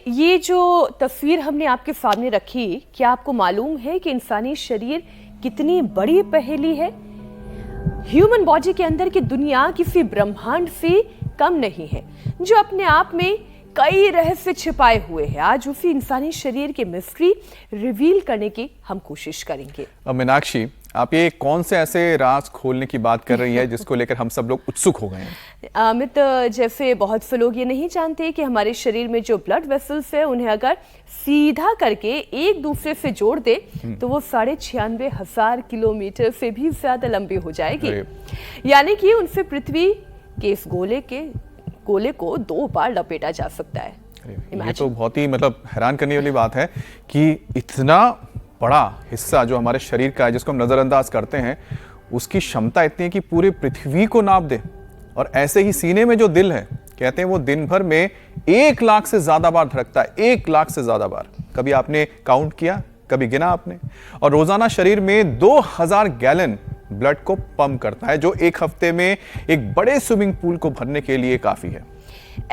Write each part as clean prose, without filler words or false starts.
ये जो तस्वीर हमने आपके सामने रखी, क्या आपको मालूम है कि इंसानी शरीर कितनी बड़ी पहेली है? ह्यूमन बॉडी के अंदर की दुनिया किसी ब्रह्मांड से कम नहीं है, जो अपने आप में कई रहस्य छिपाए हुए हैं। आज उसी इंसानी शरीर की मिस्ट्री रिवील करने की हम कोशिश करेंगे। मीनाक्षी, आप ये कौन से ऐसे राज खोलने की बात कर रही है जिसको लेकर हम सब लोग उत्सुक हो गए हैं? अमित, जैसे बहुत से लोग ये नहीं जानते कि हमारे शरीर में जो ब्लड वेसल्स है उन्हें अगर सीधा करके एक दूसरे से जोड़ दे तो वो 96,500 किलोमीटर से भी ज्यादा लंबी हो जाएगी। यानी कि उनसे पृथ्वी के इस गोले को 2 बार लपेटा जा सकता है। ये तो बहुत ही हैरान करने वाली बात है कि इतना बड़ा हिस्सा जो हमारे शरीर का है, जिसको हम नजरअंदाज करते हैं, उसकी क्षमता इतनी है कि पूरी पृथ्वी को नाप दे। और ऐसे ही सीने में जो दिल है, कहते हैं वो दिन भर में 1 लाख से ज्यादा बार धड़कता है। 1 लाख से ज्यादा बार। कभी आपने काउंट किया? कभी गिना आपने? और रोजाना शरीर में 2000 गैलन ब्लड को पंप करता है, जो एक हफ्ते में एक बड़े स्विमिंग पूल को भरने के लिए काफी है।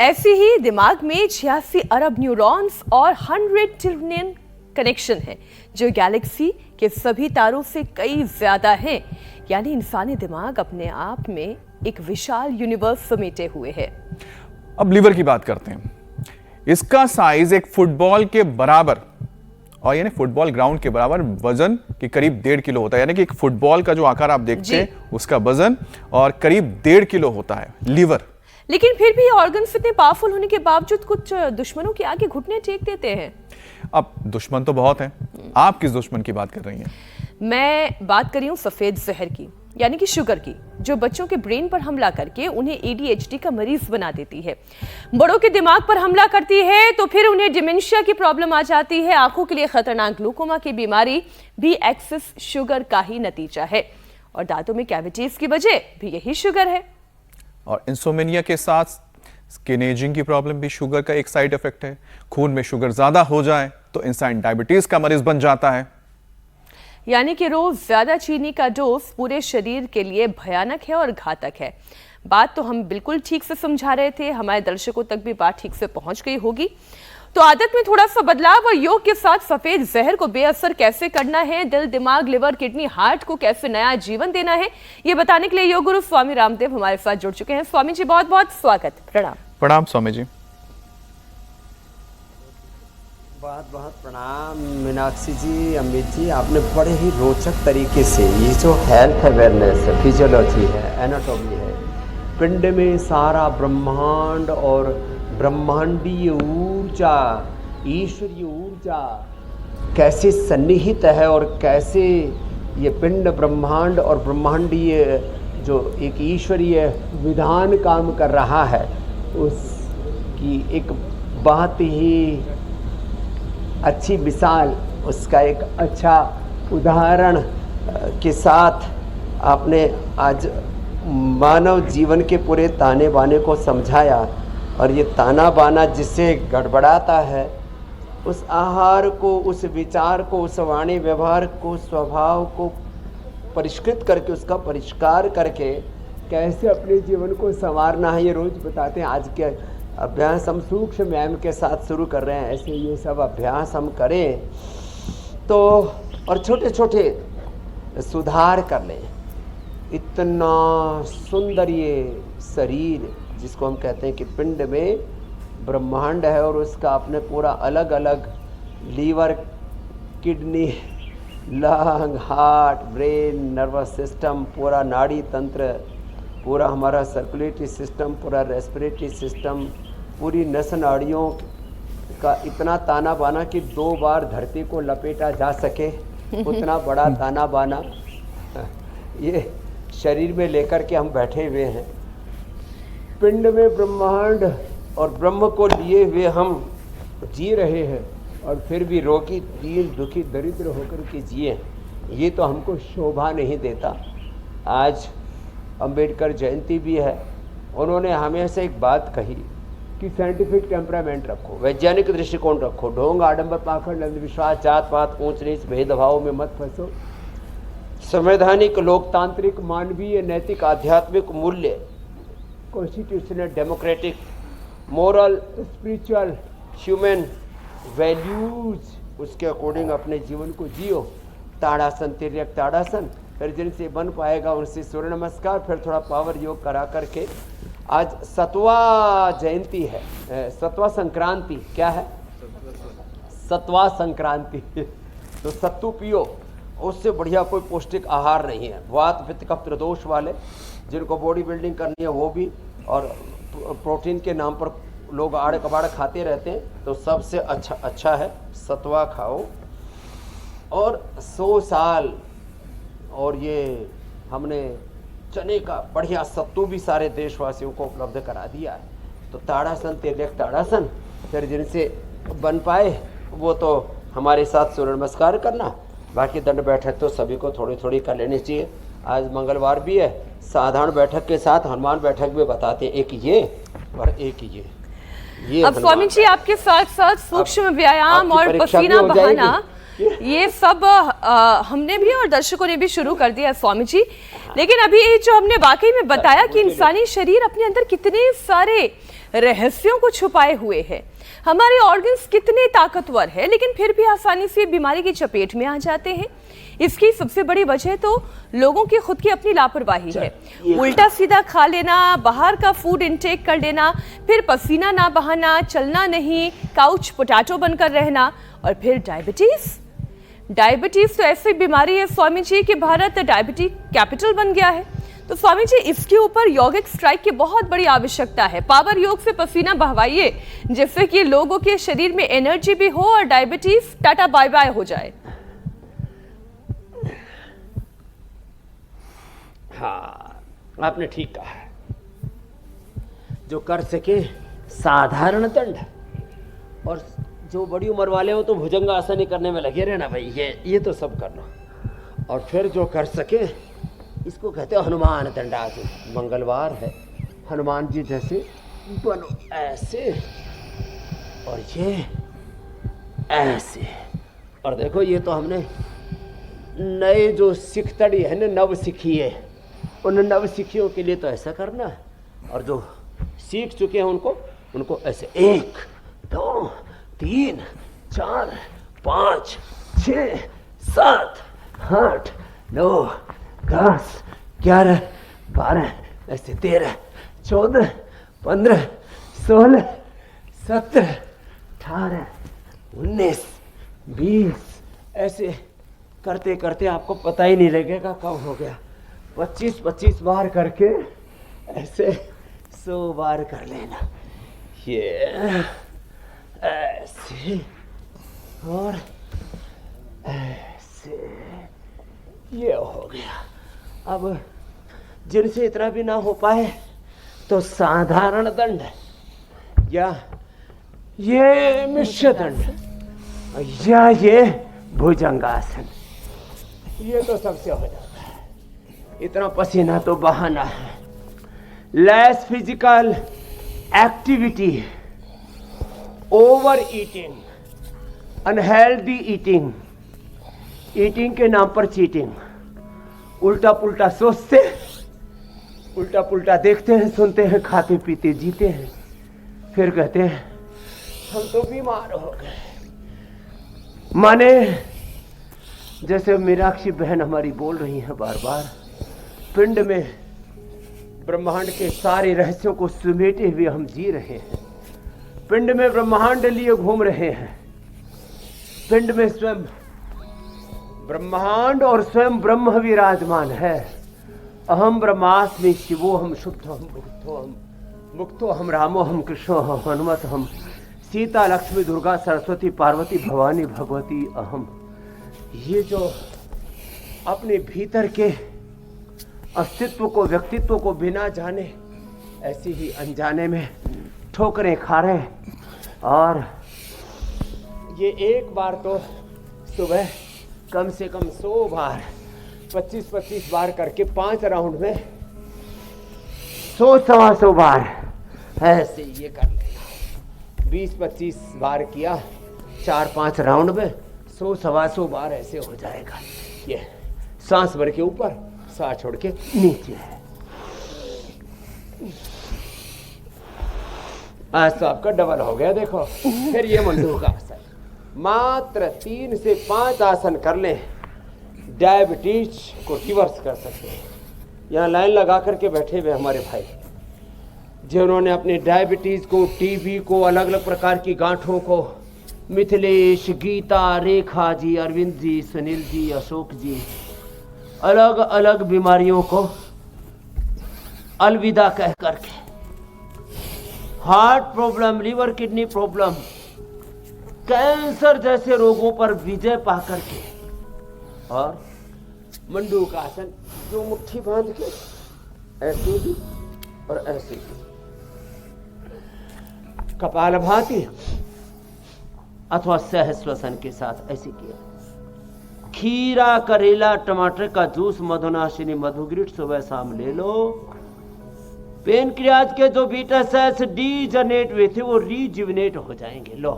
ऐसे ही दिमाग में 86 अरब न्यूरॉन्स और 100 ट्रिलियन कनेक्शन है, जो गैलेक्सी के सभी तारों से कई ज्यादा हैं। यानी इंसानी दिमाग अपने आप में एक विशाल यूनिवर्स समेटे हुए है। अब लीवर की बात करते हैं। इसका साइज एक फुटबॉल के बराबर, और यानी फुटबॉल ग्राउंड के बराबर वजन के करीब 1.5 किलो होता है। यानी कि एक फुटबॉल का जो आकार आप देखते हैं उसका वजन और करीब 1.5 किलो होता है लीवर। लेकिन फिर भी ऑर्गन्स इतने पावरफुल होने के बावजूद कुछ दुश्मनों के आगे घुटने टेक देते हैं। अब दुश्मन तो बहुत हैं। आप किस दुश्मन की बात कर रही हैं? मैं बात कर रही हूँ सफेद जहर की, यानी कि शुगर की, जो बच्चों के ब्रेन पर हमला करके उन्हें ADHD का मरीज बना देती है। बड़ों के दिमाग पर हमला करती है तो फिर उन्हें डिमेंशिया की प्रॉब्लम आ जाती है। आंखों के लिए खतरनाक ग्लूकोमा की बीमारी भी एक्सेस शुगर का ही नतीजा है। और दांतों में कैविटीज की वजह भी यही शुगर है। और इंसोमेनिया के साथ स्किन एजिंग की प्रॉब्लम भी शुगर का एक साइड इफेक्ट है। खून में शुगर ज्यादा हो जाए तो इंसान डायबिटीज का मरीज बन जाता है। यानी कि रोज ज्यादा चीनी का डोज पूरे शरीर के लिए भयानक है और घातक है। बात तो हम बिल्कुल ठीक से समझा रहे थे, हमारे दर्शकों तक भी बात ठीक से पहुंच गई होगी। तो आदत में थोड़ा सा बदलाव और योग के साथ सफेद जहर को बेअसर कैसे करना है, दिल, दिमाग, लिवर, किडनी, हार्ट को कैसे नया जीवन देना है, ये बताने के लिए योग गुरु स्वामी रामदेव हमारे साथ जुड़ चुके हैं। स्वामी जी, बहुत बहुत स्वागत। प्रणाम। प्रणाम स्वामी जी। बहुत बहुत प्रणाम मीनाक्षी जी, अमित जी। आपने बड़े ही रोचक तरीके से ये जो हेल्थ अवेयरनेस है, फिजियोलॉजी है, एनाटॉमी है, पिंड में सारा ब्रह्मांड और ब्रह्मांडीय ऊर्जा, ईश्वरीय ऊर्जा कैसे सन्निहित है और कैसे ये पिंड, ब्रह्मांड और ब्रह्मांडीय जो एक ईश्वरीय विधान काम कर रहा है, उसकी एक बहुत ही अच्छी मिसाल, उसका एक अच्छा उदाहरण के साथ आपने आज मानव जीवन के पूरे ताने बाने को समझाया। और ये ताना बाना जिससे गड़बड़ाता है, उस आहार को, उस विचार को, उस वाणी व्यवहार को, स्वभाव को परिष्कृत करके, उसका परिष्कार करके कैसे अपने जीवन को संवारना है, ये रोज़ बताते हैं। आज के अभ्यास हम सूक्ष्म व्यायाम के साथ शुरू कर रहे हैं। ऐसे ये सब अभ्यास हम करें तो, और छोटे छोटे सुधार कर लें। इतना सुंदर ये शरीर जिसको हम कहते हैं कि पिंड में ब्रह्मांड है, और उसका अपने पूरा अलग अलग liver, kidney, lung, heart, brain, nervous system, पूरा नाड़ी तंत्र, पूरा हमारा सर्कुलेटरी सिस्टम, पूरा रेस्पिरेटरी सिस्टम, पूरी नस नाड़ियों का इतना ताना बाना कि 2 बार धरती को लपेटा जा सके, उतना बड़ा ताना बाना ये शरीर में लेकर के हम बैठे हुए हैं। पिंड में ब्रह्मांड और ब्रह्म को लिए हुए हम जी रहे हैं, और फिर भी रोगी, दीन, दुखी, दरिद्र होकर के जिए, ये तो हमको शोभा नहीं देता। आज अंबेडकर जयंती भी है। उन्होंने हमेशा एक बात कही कि साइंटिफिक टेम्परामेंट रखो, वैज्ञानिक दृष्टिकोण रखो, ढोंग, आडंबर, पाखंड, अंधविश्वास, जात पात, ऊंच नीच, भेदभाव में मत फंसो। संवैधानिक, लोकतांत्रिक, मानवीय, नैतिक, आध्यात्मिक मूल्य, constitutional, democratic, moral, spiritual, human values उसके अकॉर्डिंग अपने जीवन को जियो। ताड़ासन, तिर्यक ताड़ासन, फिर जिनसे बन पाएगा उनसे सूर्य नमस्कार, फिर थोड़ा पावर योग करा करके। आज सत्वा जयंती है, सत्वा संक्रांति। क्या है? सत्वा संक्रांति। तो सत्तू पियो, उससे बढ़िया कोई पौष्टिक आहार नहीं है। वात पित्त कफ त्रिदोष वाले जिनको बॉडी बिल्डिंग करनी है वो भी, और प्रोटीन के नाम पर लोग आड़ कबाड़ खाते रहते हैं, तो सबसे अच्छा है सत्वा खाओ। और 100 साल, और ये हमने चने का बढ़िया सत्तू भी सारे देशवासियों को उपलब्ध करा दिया है। तो ताड़ासन, तिर्यक ताड़ासन, फिर जिनसे बन पाए वो तो हमारे साथ सूर्य नमस्कार करना। बाकी दंड बैठक तो सभी को थोड़ी थोड़ी कर लेनी चाहिए। आज मंगलवार भी है, साधारण बैठक के साथ हनुमान बैठक भी बताते हैं, एक ये और एक ये अब स्वामी जी आपके साथ साथ सूक्ष्म व्यायाम और पसीना बहाना, ये सब हमने भी और दर्शकों ने भी शुरू कर दिया स्वामी जी। लेकिन अभी ये जो हमने वाकई में बताया कि इंसानी शरीर अपने अंदर कितने सारे रहस्यों को छुपाए हुए है, हमारे ऑर्गन्स कितने ताकतवर है, लेकिन फिर भी आसानी से बीमारी की चपेट में आ जाते हैं। इसकी सबसे बड़ी वजह तो लोगों की खुद की अपनी लापरवाही है। उल्टा सीधा खा लेना, बाहर का फूड इनटेक कर लेना, फिर पसीना ना बहाना, चलना नहीं, काउच पोटैटो बनकर रहना, और फिर डायबिटीज तो ऐसी बीमारी है स्वामी जी कि भारत डायबिटीज कैपिटल बन गया है। तो स्वामी जी इसके ऊपर यौगिक स्ट्राइक की बहुत बड़ी आवश्यकता है। पावर योग से पसीना बहवाइए जिससे कि लोगों के शरीर में एनर्जी भी हो और डायबिटीज टाटा बाय बाय हो जाए। हाँ, आपने ठीक कहा। जो कर सके साधारण दंड, और जो बड़ी उम्र वाले हो तो भुजंगासन ही करने में लगे रहना भाई, ये तो सब करना। और फिर जो कर सके, इसको कहते हैं हनुमान दंडासन। मंगलवार है, हनुमान जी जैसे बनो, ऐसे और ये ऐसे। और देखो ये तो हमने नए जो सिख तड़ी है ना, नव सिखी है, उन नव सिखियों के लिए तो ऐसा करना है, और जो सीख चुके हैं उनको ऐसे 1 2 3 4 5 6 7 8 9 10 11 12 ऐसे 13 14 15 16 17 18 19 20 ऐसे करते करते आपको पता ही नहीं लगेगा कब हो गया। 25 बार करके ऐसे 100 बार कर लेना, ये ऐसे और ऐसे, ये हो गया। अब जिनसे इतना भी ना हो पाए तो साधारण दंड या ये मिश्र दंड या ये भुजंगासन, ये तो सबसे हो जाता है। इतना पसीना तो बहाना है। Less physical activity, over eating, unhealthy eating, eating के नाम पर चीटिंग, उल्टा पुल्टा सोचते, उल्टा पुल्टा देखते हैं, सुनते हैं, खाते पीते जीते हैं, फिर कहते हैं हम तो बीमार हो गए। माने जैसे मीनाक्षी बहन हमारी बोल रही है बार बार, पिंड में ब्रह्मांड के सारे रहस्यों को समेटे हुए हम जी रहे हैं। पिंड में ब्रह्मांड लिए घूम रहे हैं। पिंड में स्वयं ब्रह्मांड और स्वयं ब्रह्म विराजमान है। अहम ब्रह्मास्मि शिवो हम शुद्धो हम बुद्धो हम मुक्तो हम रामो हम कृष्णो हम हनुमत हम सीता लक्ष्मी दुर्गा सरस्वती पार्वती भवानी भगवती अहम। ये जो अपने भीतर के अस्तित्व को, व्यक्तित्व को बिना जाने ऐसे ही अनजाने में ठोकरें खा रहे हैं। और ये एक बार तो सुबह कम से कम 100 बार 25 बार करके 5 राउंड में 100-125 बार ऐसे ये कर लेना। 20-25 बार किया 4-5 राउंड में 100-125 बार ऐसे हो जाएगा। ये सांस भर के ऊपर, सांस छोड़ के नीचे है। आज तो आपका डबल हो गया। देखो फिर ये मंडूक आसन, मात्र 3 से 5 आसन कर लें, डायबिटीज को रिवर्स कर सकते हैं। यहाँ लाइन लगा करके बैठे हुए हमारे भाई जिन्होंने अपने डायबिटीज को, टीबी को, अलग अलग प्रकार की गांठों को, मिथिलेश, गीता, रेखा जी, अरविंद जी, सुनील जी, अशोक जी, अलग अलग बीमारियों को अलविदा कह करके, heart problem, liver kidney problem, cancer जैसे रोगों पर विजय पा करके, और मंडूक आसन जो मुट्ठी बांध के ऐसे भी और ऐसे भी, कपालभाति अथवा सहस्वसन के साथ ऐसे किया। खीरा, करेला, टमाटर का जूस, मधुनाशिनी, मधुग्रिट सुबह शाम ले लो। पेनक्रियाज के जो बीटा सेल्स डीजनरेट हुए थे वो रीजुविनेट हो जाएंगे। लो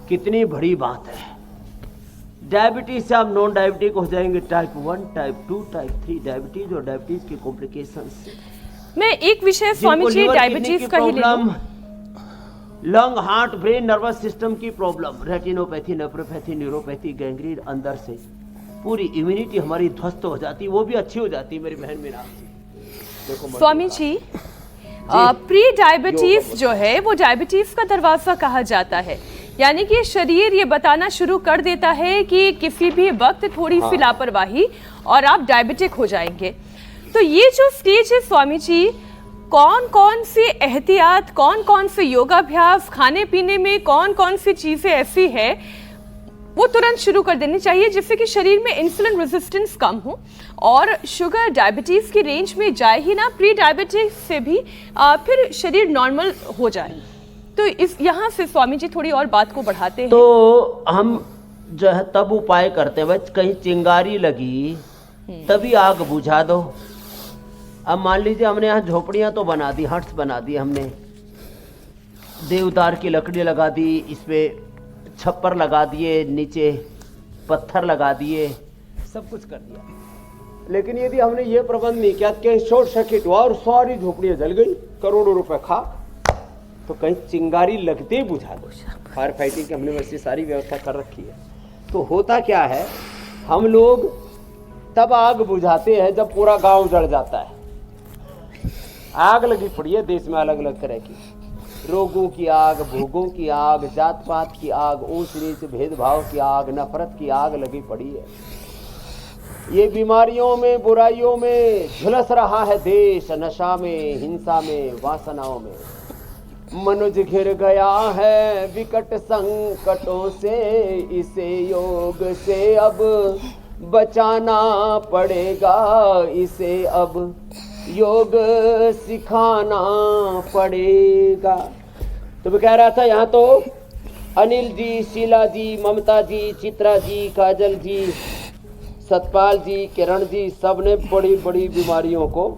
कितनी बड़ी बात है। डायबिटीज से आप नॉन डायबिटिक हो जाएंगे, टाइप 1, टाइप 2, टाइप 3 डायबिटीज और डायबिटीज के कॉम्प्लिकेशंस से। मैं एक विषय स्वामी जी डायबिटीज का ही ले लूं। Lung, heart, brain, nervous system की problem, retinopathy, nephropathy, neuropathy, gangrene, अंदर से पूरी इम्यूनिटी हमारी ध्वस्त हो जाती, वो भी अच्छी हो जाती मेरी बहन मेरा। देखो स्वामी जी, प्री डायबिटीज जो है वो डायबिटीज का दरवाजा कहा जाता है, यानी कि शरीर ये बताना शुरू कर देता है कि किसी भी वक्त थोड़ी सी लापरवाही और आप डायबिटिक हो जाएंगे। तो ये जो स्टेज है स्वामी जी, कौन कौन सी एहतियात, कौन कौन से योगाभ्यास, खाने पीने में कौन कौन सी चीजें ऐसी है वो तुरंत शुरू कर देनी चाहिए जिससे कि शरीर में इंसुलिन रेजिस्टेंस कम हो और शुगर डायबिटीज की रेंज में जाए ही ना, प्री डायबिटीज से भी फिर शरीर नॉर्मल हो जाए। तो इस यहाँ से स्वामी जी थोड़ी और बात को बढ़ाते हैं। तो हम जो है तब उपाय करते हैं, कहीं चिंगारी लगी तभी आग बुझा दो। अब मान लीजिए हमने यहाँ झोपड़ियाँ तो बना दी, हट्स बना दी, हमने देवदार की लकड़ी लगा दी, इस पे छप्पर लगा दिए, नीचे पत्थर लगा दिए, सब कुछ कर दिया। लेकिन यदि हमने ये प्रबंध नहीं किया, कहीं शॉर्ट सर्किट हुआ और सारी झोपड़ियाँ जल गई, करोड़ों रुपए खा, तो कहीं चिंगारी लगते ही बुझा दो। फायर फाइटिंग की हमने वैसे सारी व्यवस्था कर रखी है। तो होता क्या है, हम लोग तब आग बुझाते हैं जब पूरा गांव जल जाता है। आग लगी पड़ी है देश में अलग अलग तरह की, रोगों की आग, भोगों की आग, जात पात की आग, ऊंच नीच भेदभाव की आग, नफरत की आग लगी पड़ी है। ये बीमारियों में, बुराइयों में झुलस रहा है देश, नशा में, हिंसा में, वासनाओं में। मनुष्य घिर गया है विकट संकटों से, इसे योग से अब बचाना पड़ेगा, इसे अब योग सिखाना पड़ेगा। तो मैं कह रहा था यहाँ तो अनिल जी, शीला जी, ममता जी, चित्रा जी, काजल जी, सतपाल जी, किरण जी, सब ने बड़ी बड़ी बीमारियों को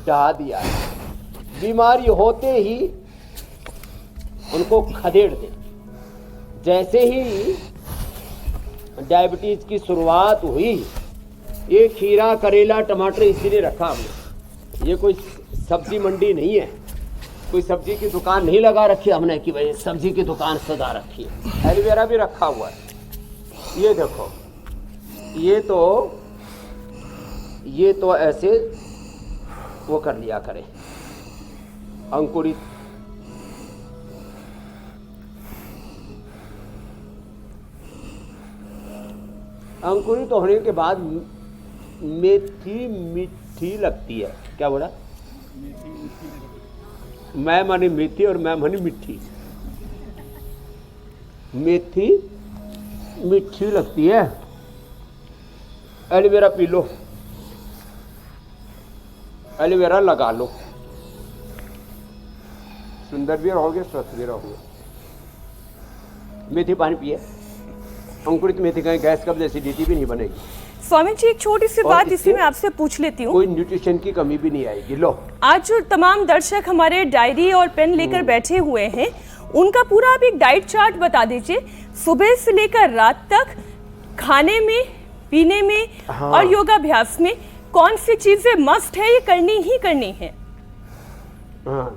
ढा दिया है। बीमारी होते ही उनको खदेड़ दे। जैसे ही डायबिटीज की शुरुआत हुई, ये खीरा, करेला, टमाटर इसीलिए रखा हमने। ये कोई सब्जी मंडी नहीं है, कोई सब्जी की दुकान नहीं लगा रखी हमने कि भाई सब्जी की दुकान सजा रखी है। एलोवेरा भी रखा हुआ है। ये देखो, ये तो ऐसे वो कर लिया करें, अंकुरित। अंकुरित होने के बाद मेथी मीठी लगती है। क्या बोला? मैं मानी मेथी और मैं मानी मिठी। मेथी मीठी लगती है। एलोवेरा पी लो, एलोवेरा लगा लो, सुंदर भी रहोगे, स्वस्थ भी रहोगे। मेथी पानी पिए, अंकुरित मेथी का गैस कब्ज, एसिडिटी भी नहीं बनेगी। स्वामी जी एक छोटी सी बात इसी में आपसे पूछ लेती हूँ, कोई न्यूट्रिशन की कमी भी नहीं आएगी। लो, आज जो तमाम दर्शक हमारे डायरी और पेन लेकर बैठे हुए हैं, उनका पूरा आप एक डाइट चार्ट बता दीजिए, सुबह से लेकर रात तक, खाने में, पीने में और योगाभ्यास में कौन सी चीजें मस्ट है, ये करनी ही करनी है। हाँ,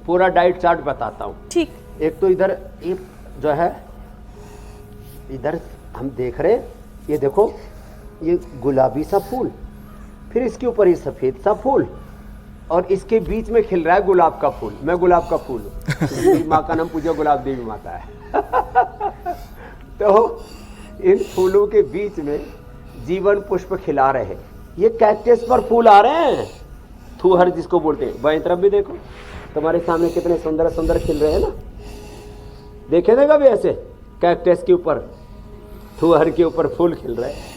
पूरा डाइट चार्ट बताता हूँ। ठीक। एक तो इधर ये जो है, इधर हम देख रहे हैं, ये देखो ये गुलाबी सा फूल, फिर इसके ऊपर ये सफ़ेद सा फूल, और इसके बीच में खिल रहा है गुलाब का फूल। मैं गुलाब का फूल हूँ, मेरी माँ का नाम पूजा गुलाब देवी माता है। तो इन फूलों के बीच में जीवन पुष्प खिला रहे हैं। ये कैक्टस पर फूल आ रहे हैं, थूहर जिसको बोलते हैं। बाएं तरफ भी देखो, तुम्हारे सामने कितने सुंदर सुंदर खिल रहे हैं ना। देखे थे कभी ऐसे कैक्टस के ऊपर, थूहर के ऊपर फूल खिल रहे हैं?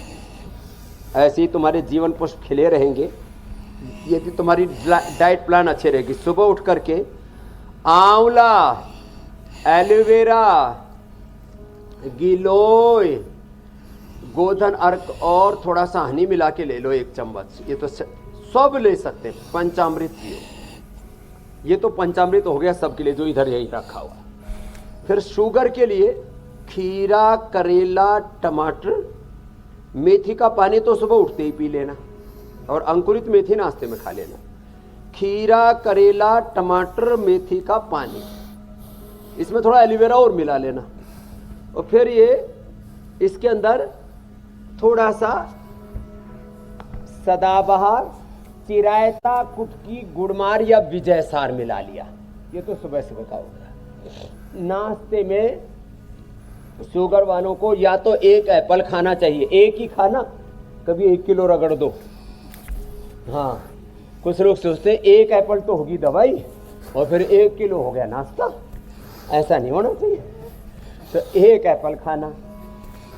ऐसे ही तुम्हारे जीवन पुष्प खिले रहेंगे यदि तुम्हारी डाइट प्लान अच्छे रहेगी। सुबह उठ करके आंवला, एलोवेरा, गिलोय, गोधन अर्क और थोड़ा सा हनी मिला के ले लो 1 चम्मच। ये तो सब ले सकते हैं। पंचामृत पियो। ये तो पंचामृत हो गया सबके लिए जो इधर यही रखा हुआ। फिर शुगर के लिए खीरा, करेला, टमाटर, मेथी का पानी तो सुबह उठते ही पी लेना, और अंकुरित मेथी नाश्ते में खा लेना। खीरा, करेला, टमाटर, मेथी का पानी, इसमें थोड़ा एलोवेरा और मिला लेना। और फिर ये इसके अंदर थोड़ा सा सदाबहार, चिरायता, कुटकी, गुड़मार या विजय सार मिला लिया। ये तो सुबह सुबह का होगा। नाश्ते में शुगर वालों को या तो 1 एप्पल खाना चाहिए, एक ही खाना, कभी 1 किलो रगड़ दो। हाँ, कुछ लोग सोचते हैं 1 एप्पल तो होगी दवाई और फिर 1 किलो हो गया नाश्ता। ऐसा नहीं होना चाहिए। तो 1 एप्पल खाना,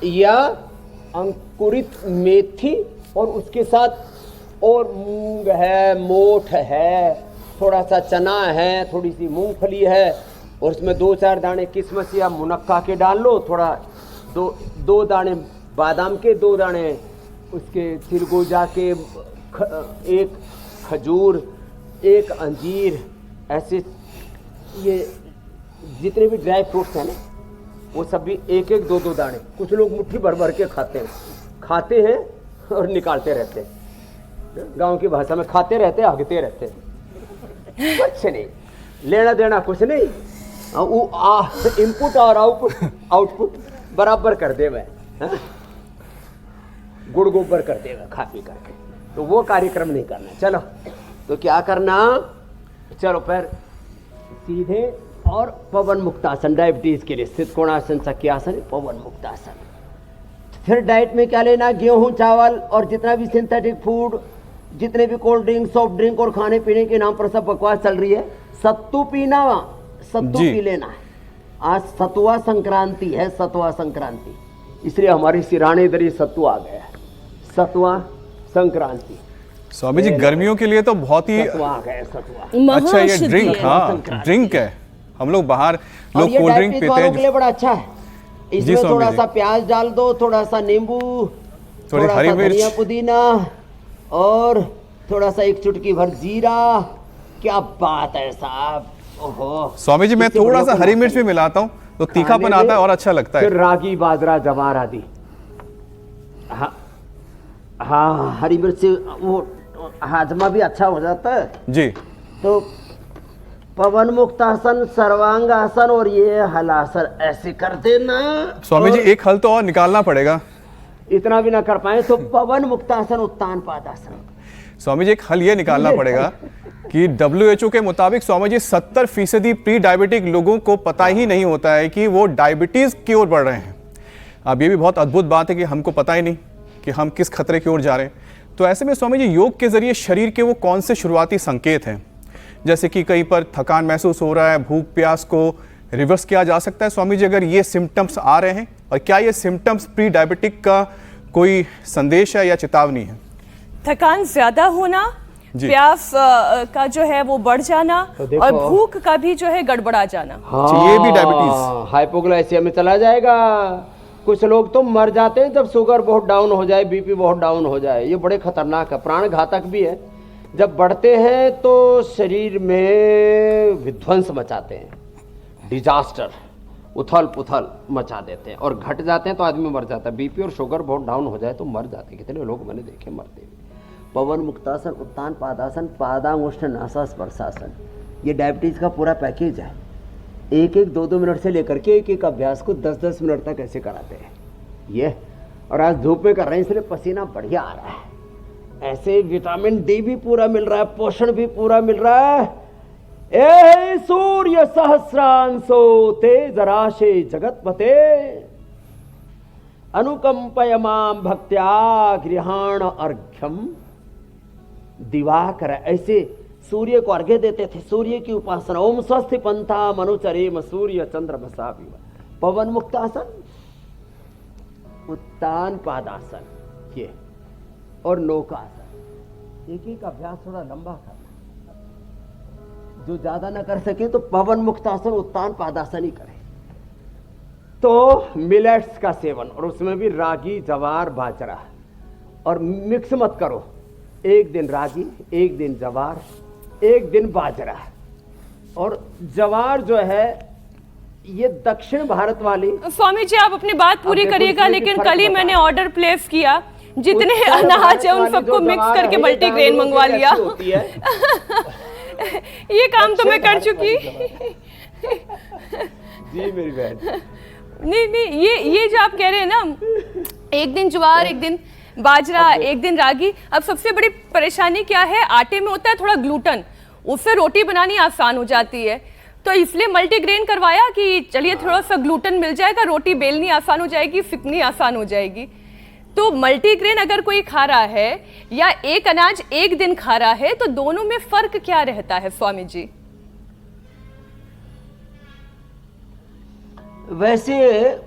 या अंकुरित मेथी और उसके साथ और मूंग है, मोठ है, थोड़ा सा चना है, थोड़ी सी मूंगफली है, और उसमें 2-4 दाने किशमिश या मुनक्का के डाल लो। थोड़ा 2 दाने बादाम के, 2 दाने उसके चिरगोजा के, 1 खजूर, 1 अंजीर, ऐसे ये जितने भी ड्राई फ्रूट्स हैं ना वो सब भी 1-1, 2-2 दाने। कुछ लोग मुट्ठी भर भर के खाते हैं और निकालते रहते हैं। गांव की भाषा में खाते रहते, हगते रहते, कुछ नहीं लेना देना, कुछ नहीं। इनपुट और आउटपुट बराबर कर दे मैं, गुड़ गोबर कर देगा खा पी करके। तो वो कार्यक्रम नहीं करना। चलो तो क्या करना, चलो पैर सीधे और पवन मुक्तासन, डायबिटीज के लिए स्थित कोणासन, चक्रासन, पवन मुक्तासन। फिर डाइट में क्या लेना, गेहूं, चावल और जितना भी सिंथेटिक फूड, जितने भी कोल्ड ड्रिंक, सॉफ्ट ड्रिंक और खाने पीने के नाम पर सब बकवास चल रही है। सत्तू पीना, सत्तू पी लेना है। आज सतुआ संक्रांति है, सतुआ संक्रांति, इसलिए हमारी सिराने इधर ही सत्तू आ गया है, सतुआ संक्रांति। स्वामी जी गर्मियों के लिए तो बहुत ही सतुआ आ गया, सतुआ। अच्छा ये ड्रिंक, हाँ ड्रिंक है। हम लोग बाहर लोग कोल्ड ड्रिंक पीते हैं, के लिए बड़ा अच्छा है। इसमें थोड़ा सा प्याज डाल दो, थोड़ा सा नींबू, थोड़ा सा धनिया पुदीना और थोड़ा सा 1 चुटकी भर जीरा। क्या बात है साहब। ओहो स्वामी जी मैं थोड़ा सा हरी मिर्च भी मिलाता हूँ तो तीखापन आता है और अच्छा लगता है। फिर रागी, बाजरा, जवार आदि। हाँ, हरी मिर्च से वो हाजमा भी अच्छा हो जाता है जी। तो पवन मुक्तासन, सर्वांगासन और ये हलासन ऐसे कर देना। स्वामी जी एक हल तो और निकालना पड़ेगा। इतना भी ना कर पाए तो पवन मुक्तासन, उत्तान पादासन। स्वामी जी एक हल ये निकालना पड़ेगा कि WHO के मुताबिक स्वामी जी 70% प्री डायबिटिक लोगों को पता ही नहीं होता है कि वो डायबिटीज की ओर बढ़ रहे हैं। अब ये भी बहुत अद्भुत बात है कि हमको पता ही नहीं कि हम किस खतरे की ओर जा रहे हैं। तो ऐसे में स्वामी जी योग के जरिए शरीर के वो कौन से शुरुआती संकेत हैं, जैसे कि कहीं पर थकान महसूस हो रहा है, भूख प्यास को रिवर्स किया जा सकता है स्वामी जी अगर ये सिम्टम्स आ रहे हैं? और क्या ये सिम्टम्स प्री डायबिटिक का कोई संदेश है या चेतावनी है? थकान ज्यादा होना, प्यास का जो है वो बढ़ जाना तो और भूख का भी जो है गड़बड़ा जाना। हाँ, ये भी डायबिटीज, हाइपोग्लाइसिया में चला जाएगा। कुछ लोग तो मर जाते हैं जब शुगर बहुत डाउन हो जाए, बीपी बहुत डाउन हो जाए। ये बड़े खतरनाक है, प्राण घातक भी है। जब बढ़ते हैं तो शरीर में विध्वंस मचाते हैं, डिजास्टर, उथल पुथल मचा देते हैं। और घट जाते हैं तो आदमी मर जाता है। बीपी और शुगर बहुत डाउन हो जाए तो मर जाते हैं। कितने लोग मैंने देखे मरते हुए। पवन मुक्तासन, उत्तान पादासन, पादांगुष्ठ नासा स्पर्शासन, ये डायबिटीज का पूरा पैकेज है। एक एक 2-2 मिनट से लेकर के एक एक अभ्यास को 10-10 मिनट तक ऐसे कराते हैं ये। और आज धूप में कर रहे हैं इसलिए पसीना बढ़िया आ रहा है। ऐसे विटामिन डी भी पूरा मिल रहा है, पोषण भी पूरा मिल रहा है। ए सूर्य सहस्रांशो तेजराशे जगतपते अनुकंपयमां भक्त्या गृहाण अर्घ्यम दिवाकर। ऐसे सूर्य को अर्घ्य देते थे, सूर्य की उपासना। ओम स्वस्ति पंथा मनुचरेम सूर्य चंद्रमसा विवा। पवन मुक्तासन, उत्तान पादासन ये, और नौकासन। एक एक अभ्यास थोड़ा लंबा करना, जो ज्यादा ना कर सके तो पवन मुक्तासन उत्तान पादासन ही करें। तो मिलेट्स का सेवन, और उसमें भी रागी जवार बाजरा, और मिक्स मत करो। एक दिन रागी, एक दिन जवार, एक दिन बाजरा। और जवार जो है ये दक्षिण भारत वाली। स्वामी जी आप अपनी बात पूरी करिएगा, लेकिन कल ही मैंने ऑर्डर प्लेस किया, जितने अनाज है उन सबको मिक्स करके मल्टीग्रेन मंगवा लिया। ये काम तो मैं कर चुकी। जी मेरी बहन। नहीं, ये जो आप कह रहे हैं ना, एक दिन ज्वार, एक दिन बाजरा, एक दिन रागी। अब सबसे बड़ी परेशानी क्या है, आटे में होता है थोड़ा ग्लूटन, उससे रोटी बनानी आसान हो जाती है। तो इसलिए मल्टीग्रेन करवाया कि चलिए थोड़ा सा ग्लूटन मिल जाएगा, रोटी बेलनी आसान हो जाएगी, सिकनी आसान हो जाएगी। तो मल्टीग्रेन अगर कोई खा रहा है या एक अनाज एक दिन खा रहा है, तो दोनों में फर्क क्या रहता है स्वामी जी? वैसे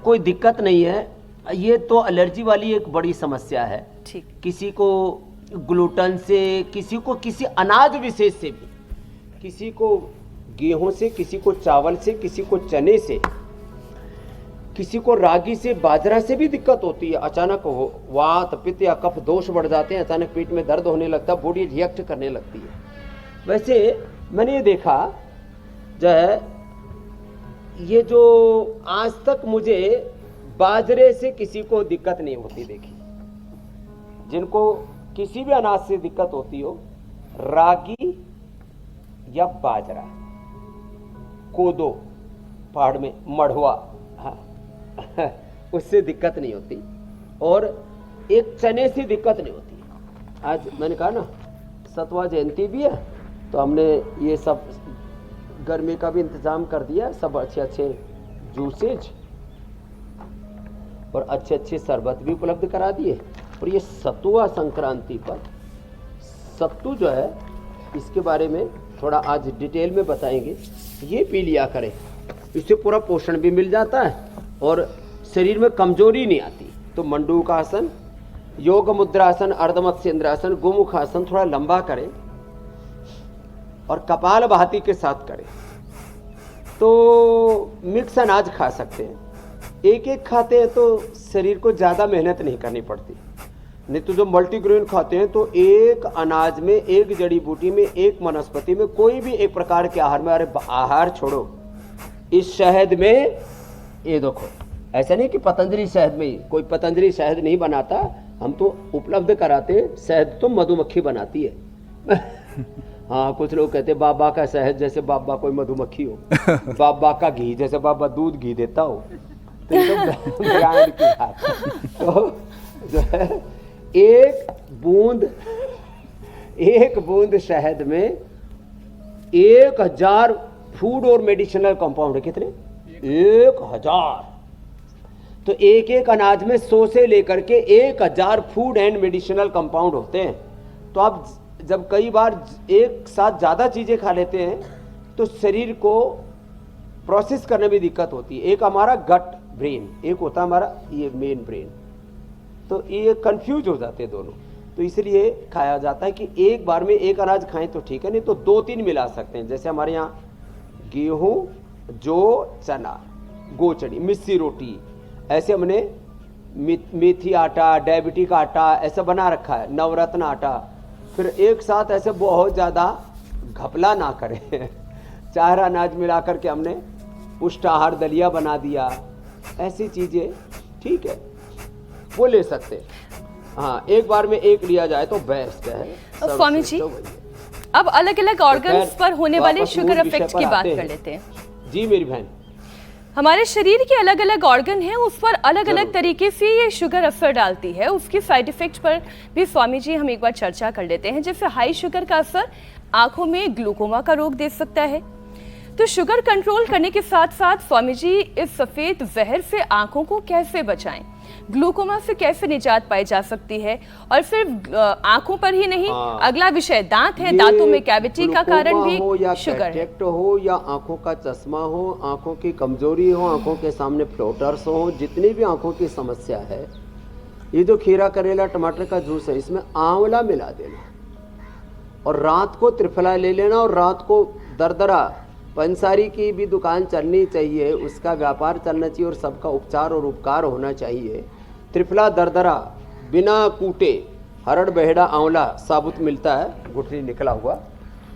कोई दिक्कत नहीं है, ये तो एलर्जी वाली एक बड़ी समस्या है। ठीक। किसी को ग्लूटन से, किसी को किसी अनाज विशेष से भी, किसी को गेहूं से, किसी को चावल से, किसी को चने से, किसी को रागी से, बाजरा से भी दिक्कत होती है। अचानक हो वात पित्त या कफ दोष बढ़ जाते हैं, अचानक पेट में दर्द होने लगता है, बॉडी रिएक्ट करने लगती है। वैसे मैंने ये देखा जो है, ये जो आज तक मुझे बाजरे से किसी को दिक्कत नहीं होती देखी। जिनको किसी भी अनाज से दिक्कत होती हो, रागी या बाजरा, कोदो पहाड़ में, मढ़वा, हाँ उससे दिक्कत नहीं होती, और एक चने से दिक्कत नहीं होती। आज मैंने कहा ना सतवा जयंती भी है, तो हमने ये सब गर्मी का भी इंतजाम कर दिया, सब अच्छे अच्छे जूसेज और अच्छे अच्छे शरबत भी उपलब्ध करा दिए। और ये सतुआ संक्रांति पर सत्तू जो है, इसके बारे में थोड़ा आज डिटेल में बताएंगे। ये पी लिया करें, इससे पूरा पोषण भी मिल जाता है और शरीर में कमजोरी नहीं आती। तो मंडूकासन, योग मुद्रासन, अर्धमत्स्येंद्रासन, गोमुखासन थोड़ा लंबा करें और कपाल भाती के साथ करें। तो मिक्स अनाज खा सकते हैं, एक एक खाते हैं तो शरीर को ज़्यादा मेहनत नहीं करनी पड़ती। नहीं तो जो मल्टीग्रेन खाते हैं तो एक अनाज में, एक जड़ी बूटी में, एक वनस्पति में, कोई भी एक प्रकार के आहार में, अरे आहार छोड़ो, इस शहद में, ये देखो ऐसा नहीं कि पतंजलि शहद में ही, कोई पतंजलि शहद नहीं बनाता, हम तो उपलब्ध कराते, शहद तो मधुमक्खी बनाती है। हाँ, कुछ लोग कहते हैं बाबा का शहद जैसे बाबा कोई मधुमक्खी हो, बाबा का घी जैसे बाबा दूध घी देता हो। तो ये तो ब्रांड की बात है। तो जो है एक बूंद शहद में 1000 फूड और मेडिसिनल कंपाउंड है। कितने? 1000। तो एक एक अनाज में 100 से लेकर के 1000 फूड एंड मेडिसिनल कंपाउंड होते हैं। तो आप जब कई बार एक साथ ज़्यादा चीज़ें खा लेते हैं तो शरीर को प्रोसेस करने में दिक्कत होती है। एक हमारा गट ब्रेन, एक होता है हमारा ये मेन ब्रेन, तो ये कंफ्यूज हो जाते हैं दोनों। तो इसलिए खाया जाता है कि एक बार में एक अनाज खाएं तो ठीक है, नहीं तो 2-3 मिला सकते हैं। जैसे हमारे यहाँ गेहूँ, जौ, चना, गोचड़ी, मिस्सी रोटी, ऐसे हमने मेथी आटा, डायबिटिक आटा ऐसा बना रखा है, नवरत्न आटा। फिर एक साथ ऐसे बहुत ज़्यादा घपला ना करें। 4 अनाज मिला करके हमने पुष्टाहार दलिया बना दिया, ऐसी चीज़ें ठीक है वो ले सकते हैं। हाँ, एक बार में एक लिया जाए तो बेस्ट है। स्वामी जी, अब अलग अलग ऑर्गन्स पर होने वाले शुगर इफेक्ट की बात कर लेते हैं। जी मेरी बहन। हमारे शरीर के अलग अलग ऑर्गन हैं, उस पर अलग अलग तरीके से ये शुगर असर डालती है। उसकी साइड इफेक्ट पर भी स्वामी जी हम एक बार चर्चा कर लेते हैं। जैसे हाई शुगर का असर आंखों में ग्लूकोमा का रोग दे सकता है। तो शुगर कंट्रोल करने के साथ साथ स्वामी जी इस सफेद जहर से आंखों को कैसे बचाएं, ग्लूकोमा से कैसे निजात पाई जा सकती है? और सिर्फ आंखों पर ही नहीं, अगला विषय दांत है। दांतों में कैविटी का कारण भी शुगर है। हो या आंखों का चश्मा हो, आंखों की कमजोरी हो, आंखों के सामने फ्लोटर्स हो, जितनी भी आंखों की समस्या है, ये जो खीरा करेला टमाटर का जूस है इसमें आंवला मिला देना और रात को त्रिफला ले लेना और रात को दरदरा पंसारी की भी दुकान चलनी चाहिए, उसका व्यापार चलना चाहिए और सबका उपचार और उपकार होना चाहिए। त्रिफला दरदरा बिना कूटे, हरड़ बहेड़ा आंवला साबुत मिलता है, गुठली निकला हुआ,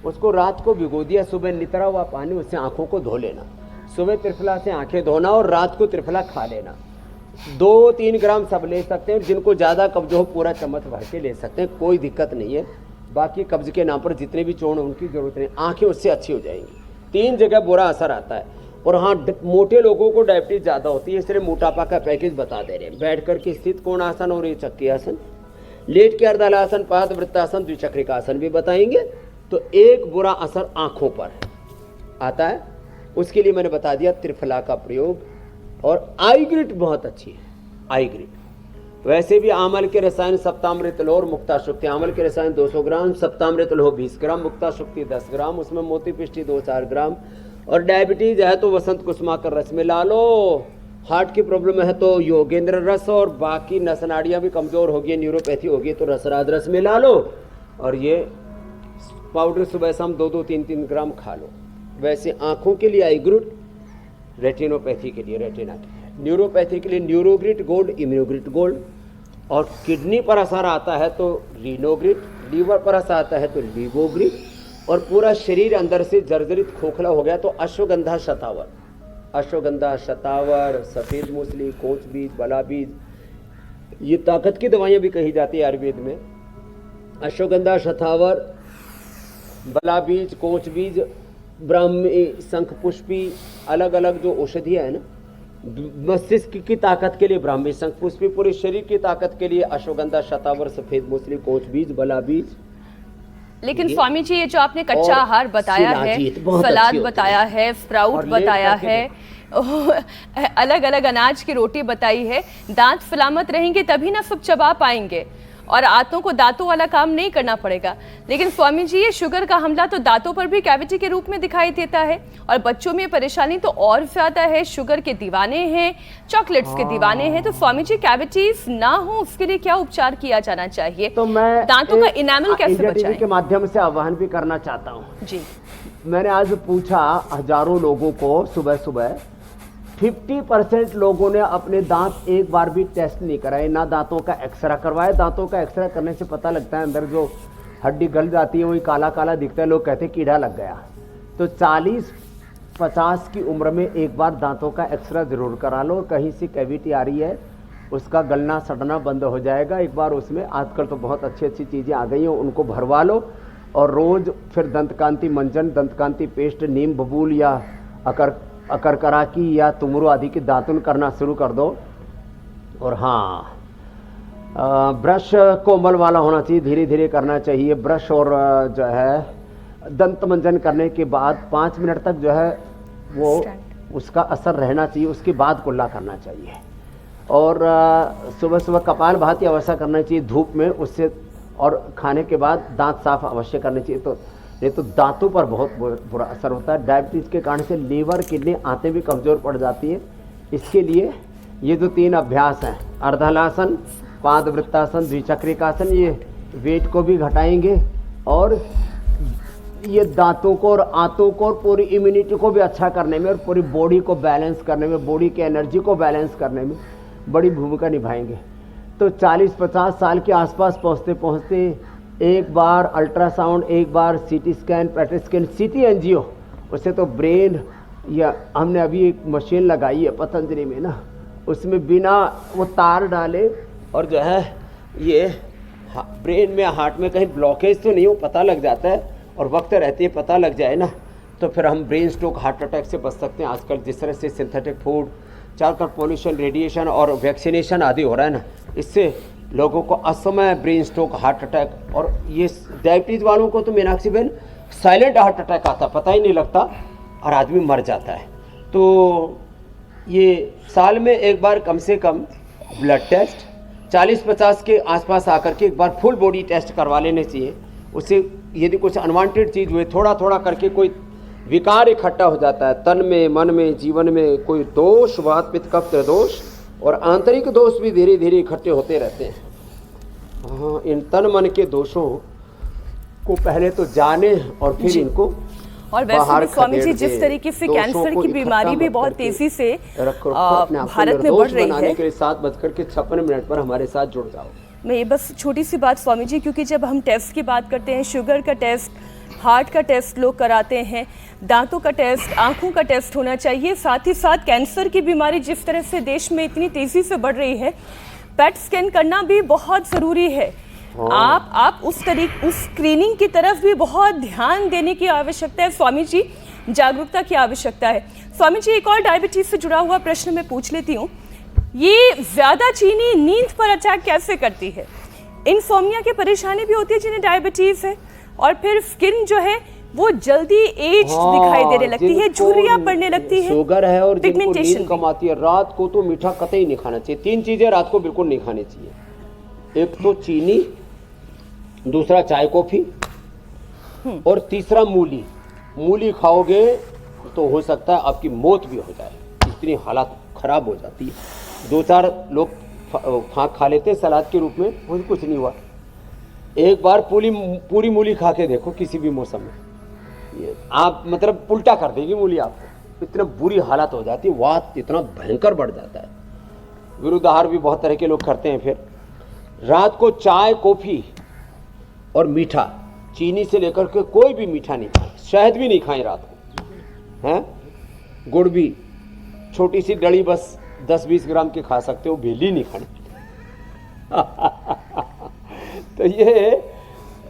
उसको रात को भिगो दिया, सुबह नितरा हुआ पानी उससे आंखों को धो लेना, सुबह त्रिफला से आंखें धोना और रात को त्रिफला खा लेना। 2-3 ग्राम सब ले सकते हैं, जिनको ज़्यादा कब्ज हो पूरा चम्मच भर के ले सकते हैं, कोई दिक्कत नहीं है। बाकी कब्ज के नाम पर जितने भी चूर्ण उनकी जरूरत नहीं, आंखें उससे अच्छी हो जाएंगी। 3 जगह बुरा असर आता है। और हाँ, मोटे लोगों को डायबिटीज ज़्यादा होती है, इसलिए मोटापा का पैकेज बता दे रहे हैं। बैठ कर के स्थित कोण आसन और ये चक्की आसन, लेट के अर्धहलासन, पाद वृत्तासन, द्विचक्रिका आसन भी बताएंगे। तो एक बुरा असर आंखों पर आता है, उसके लिए मैंने बता दिया त्रिफला का प्रयोग। और आई ग्रिट बहुत अच्छी है, आई ग्रिट। वैसे भी आमल के रसायन सप्तामृत लो और मुक्ता शुक्ति, आमल के रसायन 200 ग्राम, सप्तामृत लो 20 ग्राम, मुक्ता शुक्ति 10 ग्राम, उसमें मोती पिष्टी 2-4 ग्राम। और डायबिटीज है तो वसंत कुसुमाकर रस मिला लो, हार्ट की प्रॉब्लम है तो योगेंद्र रस, और बाकी नस नाड़ियाँ भी कमज़ोर होगी, न्यूरोपैथी होगी तो रसराज रस मिला लो। और ये पाउडर सुबह शाम 2-2, 3-3 ग्राम खा लो। वैसे आँखों के लिए आई ग्रिट, रेटिनोपैथी के लिए रेटिना की, न्यूरोपैथी के लिए न्यूरोग्रिट गोल्ड, इम्यूनोग्रिट गोल्ड। और किडनी पर असर आता है तो रीनोग्रिट, लीवर पर असर आता है तो लीवोग्रिट, और पूरा शरीर अंदर से जर्जरित खोखला हो गया तो अश्वगंधा शतावर, अश्वगंधा शतावर, सफ़ेद मूसली, कोच बीज, बला बीज, ये ताकत की दवाइयाँ भी कही जाती है आयुर्वेद में। अश्वगंधा शतावर, बला बीज, कोच बीज, ब्राह्मी, शंख पुष्पी, अलग अलग जो औषधियाँ है ना, मस्तिष्क की ताकत के लिए ब्राह्मी शंख पुष्पी, पूरे शरीर की ताकत के लिए अश्वगंधा शतावर, सफेद मूसली, कोच बीज, बला बीज। लेकिन स्वामी जी ये जो आपने कच्चा आहार बताया है, सलाद बताया है, स्प्राउट बताया है, अलग अलग अनाज की रोटी बताई है, दांत सलामत रहेंगे तभी ना सब चबा पाएंगे और आंतों को दांतों वाला काम नहीं करना पड़ेगा। लेकिन स्वामी जी ये शुगर का हमला तो दांतों पर भी कैविटी के रूप में दिखाई देता है, और बच्चों में परेशानी तो और ज्यादा है, शुगर के दीवाने हैं, चॉकलेट्स के दीवाने हैं। तो स्वामी जी कैविटीज ना हो उसके लिए क्या उपचार किया जाना चाहिए? तो मैं दांतों का इनामल कैसे बचाएं? के माध्यम से आह्वान भी करना चाहता हूँ जी। मैंने आज पूछा हजारों लोगों को, सुबह सुबह 50% लोगों ने अपने दांत एक बार भी टेस्ट नहीं कराए, ना दांतों का एक्सरा करवाया। दांतों का एक्सरा करने से पता लगता है अंदर जो हड्डी गल जाती है वही काला काला दिखता है, लोग कहते हैं कीड़ा लग गया। तो 40-50 की उम्र में एक बार दांतों का एक्सरा जरूर करा लो। कहीं से कैविटी आ रही है उसका गलना सड़ना बंद हो जाएगा एक बार उसमें। आजकल तो बहुत अच्छी अच्छी चीज़ें आ गई हैं, उनको भरवा लो। और रोज़ फिर दंतकांति मंजन, दंतकांति पेस्ट, नीम बबूल या अकरकरा की या तुमरो आदि की दातुन करना शुरू कर दो। और हाँ, ब्रश कोमल वाला होना चाहिए, धीरे धीरे करना चाहिए ब्रश। और जो है दंत मंजन करने के बाद 5 मिनट तक जो है वो उसका असर रहना चाहिए, उसके बाद कुल्ला करना चाहिए। और सुबह सुबह कपाल भाती अवश्य करना चाहिए धूप में, उससे। और खाने के बाद दांत साफ अवश्य करने चाहिए, तो नहीं तो दांतों पर बहुत बुरा असर होता है। डायबिटीज़ के कारण से लीवर, किडनी, आंतें भी कमज़ोर पड़ जाती है। इसके लिए ये जो 3 अभ्यास हैं, अर्धहलासन, पाद वृत्तासन, द्विचक्रिकासन, ये वेट को भी घटाएंगे और ये दांतों को और आंतों को और पूरी इम्यूनिटी को भी अच्छा करने में और पूरी बॉडी को बैलेंस करने में, बॉडी के एनर्जी को बैलेंस करने में बड़ी भूमिका निभाएंगे। तो 40-50 साल के आसपास पहुँचते पहुँचते एक बार अल्ट्रासाउंड, एक बार CT scan, PET scan, CT angio, उससे तो ब्रेन, या हमने अभी एक मशीन लगाई है पतंजलि में ना, उसमें बिना वो तार डाले और जो है ये ब्रेन में, हार्ट में कहीं ब्लॉकेज तो नहीं हो, पता लग जाता है। और वक्त रहते पता लग जाए ना तो फिर हम ब्रेन स्ट्रोक, हार्ट अटैक से बच सकते हैं। आजकल जिस तरह से सिंथेटिक फूड, चारों तरफ पॉल्यूशन, रेडिएशन और वैक्सीनेशन आदि हो रहा है ना, इससे लोगों को असमय ब्रेन स्ट्रोक, हार्ट अटैक, और ये डायबिटीज़ वालों को तो मीनाक्षी बहन साइलेंट हार्ट अटैक आता, पता ही नहीं लगता और आदमी मर जाता है। तो ये साल में एक बार कम से कम ब्लड टेस्ट 40-50 के आसपास आकर के एक बार फुल बॉडी टेस्ट करवा लेने चाहिए। उससे यदि कुछ अनवांटेड चीज़ हुए, थोड़ा थोड़ा करके कोई विकार इकट्ठा हो जाता है तन में, मन में, जीवन में, कोई दोष, वात पित्त कफ दोष और आंतरिक दोष भी धीरे धीरे इकट्ठे होते रहते हैं। हाँ, इन तन मन के दोषों को पहले तो जाने और फिर इनको और वैसे भी स्वामी जी जिस तरीके से कैंसर की बीमारी भी बहुत तेजी से भारत में बढ़ रही है, के लिए 7:56 पर हमारे साथ जुड़ जाओ। मैं ये बस छोटी सी बात स्वामी जी, क्योंकि जब हम टेस्ट की बात करते हैं, शुगर का टेस्ट, हार्ट का टेस्ट लोग कराते हैं, दांतों का टेस्ट, आंखों का टेस्ट होना चाहिए। साथ ही साथ कैंसर की बीमारी जिस तरह से देश में इतनी तेजी से बढ़ रही है, पेट स्कैन करना भी बहुत ज़रूरी है। आप उस स्क्रीनिंग की तरफ भी बहुत ध्यान देने की आवश्यकता है स्वामी जी, जागरूकता की आवश्यकता है। स्वामी जी, एक और डायबिटीज से जुड़ा हुआ प्रश्न मैं पूछ लेती हूँ। ये ज्यादा चीनी नींद पर अटैक कैसे करती है? इनसोम्निया की परेशानी भी होती है जिन्हें डायबिटीज है, और फिर स्किन जो है वो जल्दी एज दिखाई देने लगती है, झुर्रियां पड़ने लगती है, शुगर है और पिगमेंटेशन कम आती है। रात को तो मीठा कतई नहीं खाना चाहिए। 3 चीजें रात को बिल्कुल नहीं खानी चाहिए। एक तो चीनी, दूसरा चाय कॉफी, और तीसरा मूली। मूली खाओगे तो हो सकता है आपकी मौत भी हो जाए, इतनी हालत खराब हो जाती है। 2-4 लोग खा लेते हैं सलाद के रूप में, मुझे कुछ नहीं हुआ। एक बार पूरी मूली खा के देखो किसी भी मौसम में, ये आप मतलब उल्टा कर देगी मूली आपको, इतना बुरी हालत हो जाती है, वात इतना भयंकर बढ़ जाता है। विरुद्ध आहार भी बहुत तरह के लोग करते हैं। फिर रात को चाय, कॉफी और मीठा, चीनी से लेकर के कोई भी मीठा नहीं खाएं, शहद भी नहीं खाएं रात को, हैं? गुड़ भी छोटी सी डली बस 10-20 ग्राम की खा सकते हो, भेली नहीं खानी। तो ये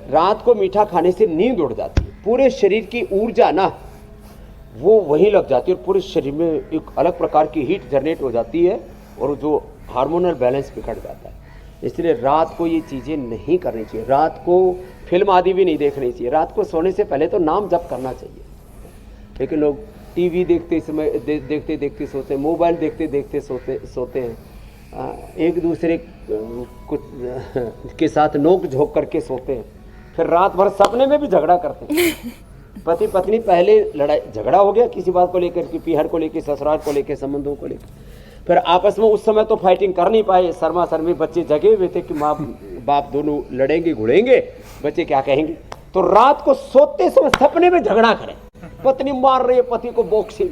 रात को मीठा खाने से नींद उड़ जाती है, पूरे शरीर की ऊर्जा ना वो वहीं लग जाती है और पूरे शरीर में एक अलग प्रकार की हीट जनरेट हो जाती है और जो हार्मोनल बैलेंस बिगड़ जाता है। इसलिए रात को ये चीज़ें नहीं करनी चाहिए। रात को फिल्म आदि भी नहीं देखनी चाहिए। रात को सोने से पहले तो नाम जप करना चाहिए। लेकिन लोग टीवी देखते समय देखते देखते सोते हैं, मोबाइल देखते देखते सोते हैं, एक दूसरे के साथ नोक झोंक करके सोते हैं, फिर रात भर सपने में भी झगड़ा करते हैं। पति पत्नी पहले लड़ाई झगड़ा हो गया किसी बात को लेकर, कि पीहर को लेकर, ससुराल को लेकर, संबंधों को लेकर, फिर आपस में उस समय तो फाइटिंग कर नहीं पाए, शर्मा शर्मी बच्चे जगे हुए थे कि माँ बाप दोनों लड़ेंगे घुड़ेंगे, बच्चे क्या कहेंगे। तो रात को सोते समय सपने में झगड़ा करें, पत्नी मार रही है पति को बॉक्सिंग,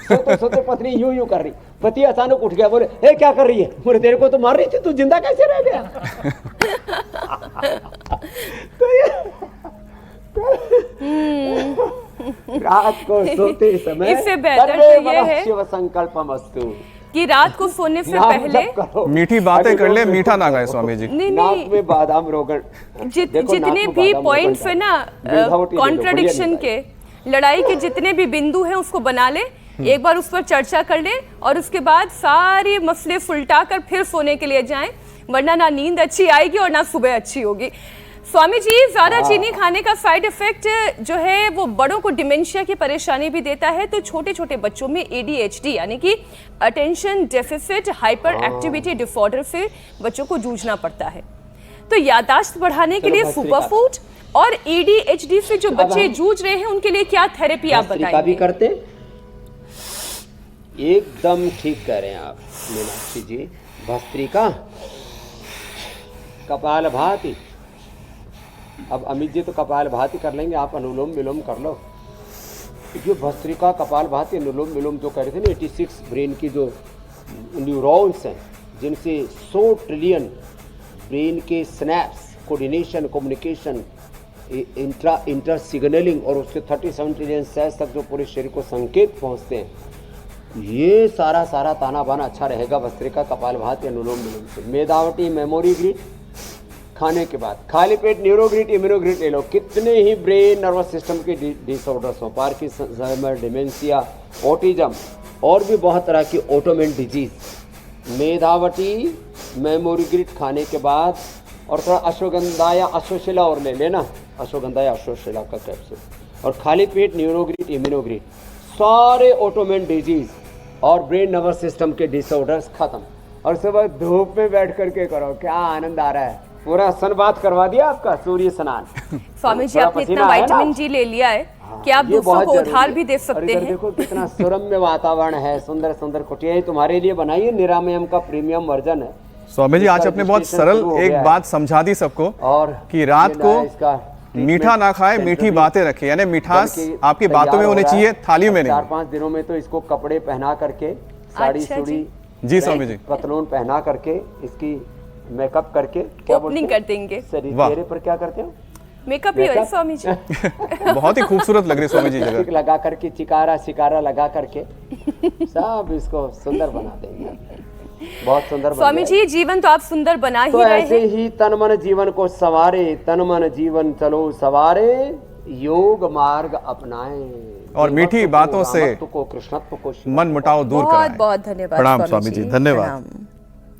सोते सोते पत्नी यूं यूं कर रही, पति अचानक उठ गया, बोले हे क्या कर रही है, बोले तेरे को तो मार रही थी, तू जिंदा कैसे रह गया। तो ये रात को सोते समय इससे बेहतर तो ये है शिव संकल्पमस्तु कि रात को सोने से पहले मीठी बातें कर ले, मीठा ना खाए स्वामी जी। नाक में बादाम रोगन, जितने भी पॉइंट्स है ना कॉन्ट्रडिक्शन के, लड़ाई के जितने भी बिंदु हैं उसको बना ले, एक बार उस पर चर्चा कर ले और उसके बाद सारे मसले सुलटा कर फिर सोने के लिए जाएं, वरना ना नींद अच्छी आएगी और ना सुबह अच्छी होगी। स्वामी जी, ज्यादा चीनी खाने का साइड इफेक्ट जो है वो बड़ों को डिमेंशिया की परेशानी भी देता है, तो छोटे छोटे बच्चों में ADHD यानी कि attention deficit hyper activity disorder से बच्चों को जूझना पड़ता है। तो याददाश्त बढ़ाने के लिए सुपर फूड और ADHD से जो बच्चे जूझ रहे हैं उनके लिए क्या थेरेपी आप बताएंगे? भी करते एकदम ठीक कह रहे हैं आप मीनाक्षी जी। भस्त्रिका, कपालभाति, अब अमित जी तो कपालभाति कर लेंगे, आप अनुलोम विलोम कर लो। ये भस्त्रिका, कपालभाति, अनुलोम विलोम जो कह रहे थे ना, 86 ब्रेन की जो न्यूरॉन्स हैं जिनसे 100 ट्रिलियन ब्रेन के snaps, coordination, communication, inter signalling और उसके 37 ट्रिलियन सेल्स तक जो पूरे शरीर को संकेत पहुंचते हैं, ये सारा ताना बाना अच्छा रहेगा भस्त्रिका, कपालभाति, अनुलोम विलोम से। मेधावटी, मेमोरी ग्रिड, खाने के बाद खाली पेट न्यूरोग्रिड इम्यूनोग्रिड ले लो। कितने ही ब्रेन नर्वस सिस्टम के डिसऑर्डर्स हो, पार्किंसन, डिमेंशिया, ऑटिज्म और भी बहुत तरह की ऑटोइम्यून डिजीज, मेधावटी मेमोरी ग्रिड खाने के बाद, और थोड़ा अश्वगंधा या अश्वशिला और ले लेना, अश्वगंधा या अश्वशिला का कैप्सूल, और खाली पेट न्यूरोग्रिड इम्यूनोग्रिड, सारे ऑटोइम्यून डिजीज और ब्रेन नर्वस सिस्टम के डिसऑर्डर्स खत्म। और सुबह धूप में बैठ करके करो, क्या आनंद आ रहा है। पूरा सनबाथ करवा दिया आपका, सूर्य स्नान। स्वामी जी थोड़ा आपने पसीना इतना आया ना? विटामिन जी ले लिया है कि आप ये दूसरों बहुत को जरूरी उधार है। भी दे और सकते इधर हैं। देखो कितना सुरम्य वातावरण है, सुंदर सुंदर कुटिया तुम्हारे लिए बनाई है। निरामयम का प्रीमियम वर्जन है। स्वामी जी आज इसका आपने बहुत रजिस्ट्रेशन सरल शुरू हो एक गया है। बात समझा दी सबको और कि रात ये को नया इसका मीठा ना खाए, ट्रीटमेंट मीठी सेंटर बातें रखे, यानी मिठास बल्कि आपकी बातों में तैयार होनी हो रहा चाहिए, है। थाली में नहीं। 4-5 दिनों में तो इसको कपड़े पहना करके, साड़ी अच्छा चूड़ी, जी स्वामी जी। पतलून पहना करके, इसकी मेकअप करके, क्या बोलते ओपनिंग हैं? कर देंगे। वाह। चेहरे पर क्या करते हो? मेकअप ही हो मेकअप? स्वामी जी। बहुत ही खूबसूरत लग रही है स्वामी जी लिपस्टिक जगह। लगा करके, चिकारा शिकारा लगा करके सब इसको सुंदर बना देंगे। बहुत सुंदर बन स्वामी जाएगा। जी जीवन तो आप सुंदर बना ही तो रहे ऐसे हैं। ही तन मन जीवन को सवारे, तन मन जीवन चलो सवारे, योग मार्ग अपनाएं और मीठी देवत्व को, बातों से रामत्व को, कृष्णत्व को, शिवत्व मन मुटाव दूर बहुत कराएं। बहुत धन्यवाद प्रणाम स्वामी जी, धन्यवाद। प्रणाम।